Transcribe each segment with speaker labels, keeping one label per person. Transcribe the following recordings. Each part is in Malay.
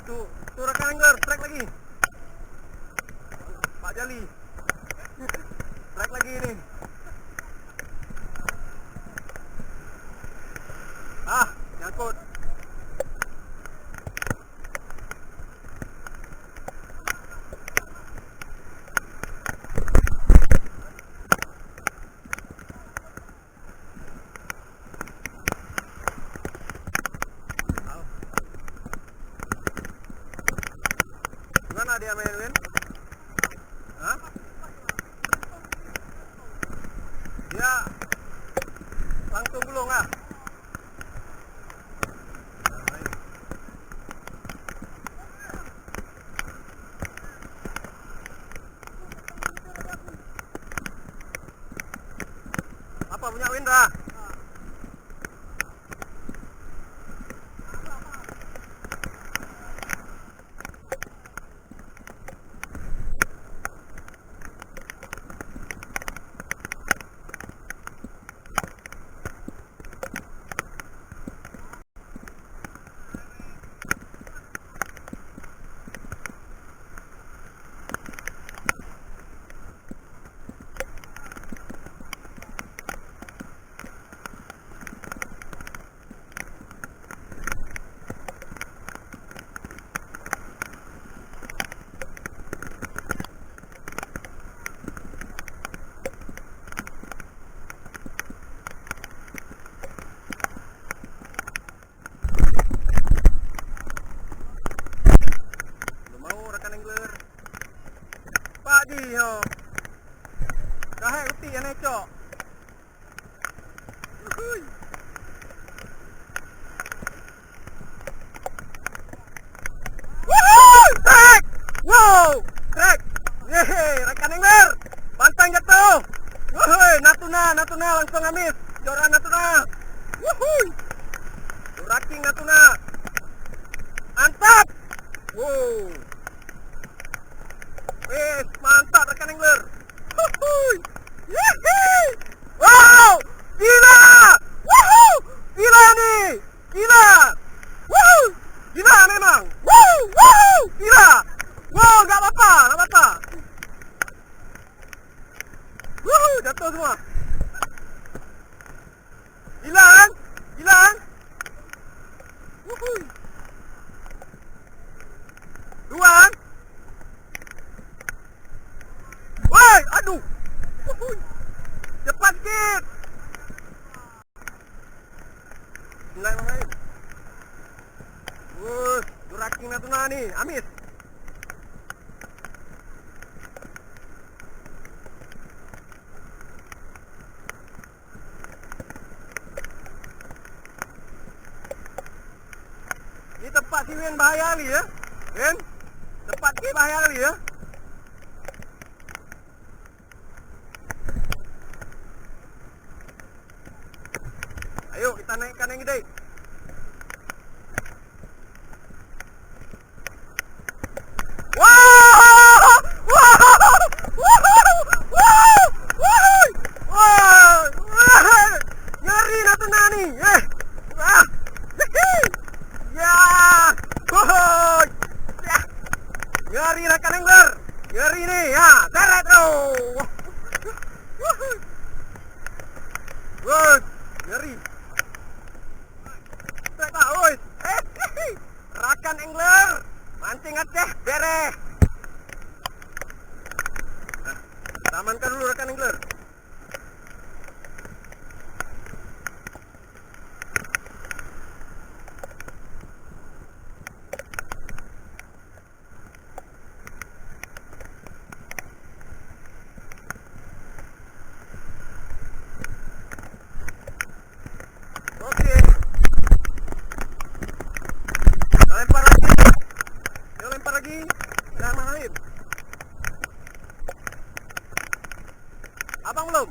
Speaker 1: Tuh rekan angler, strike lagi. Pak Jali. Strike lagi ini. Nyangkut. Gimana dia main, Win? Hah? Dia langsung gulung ah. Apa punya Windra? Yo. Dah uti yang necok. Woohoo! Crack! Wow! Crack! Yeay, rekan angler. Pantang jatuh. Woohoo! Natuna langsung amis. Joran Natuna. Woohoo! Duraking Natuna. Mantap! Wow! Mantap rekan angler. Wow, gila. Woohoo, gila nih, gila. Woohoo, gila memang. Woohoo, gila. Wow, nggak apa-apa. Woohoo, jatuh semua. Gila kan? Woohoo. Dua kan? Woi, aduh. Cepat sikit. Bismillahirrahmanirrahim. Duraking Natuna nih, amis. Ini tempat si Win bahaya kali ya. Win, tempat si bahaya kali ya. Ayo kita naikkan yang gede. Nyari Natuna nih. Nyari rekan angler. Nyari nih ya. Seret tuh. Nyari. Rakan angler mancing Aceh beres. Amankan dulu rekan angler. Lempar lagi. Bismillahirrahmanirrahim. Abang belum?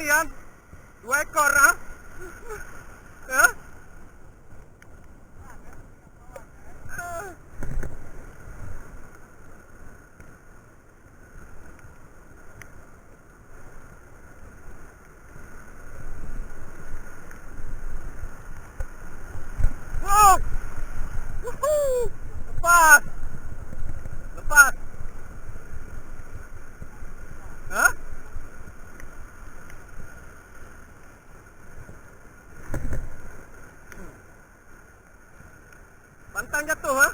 Speaker 1: kalian. 2 ekor ha? Ya? Wow! Woohoo! Lepas! Lepas! Ha? Pantang jatuh ha?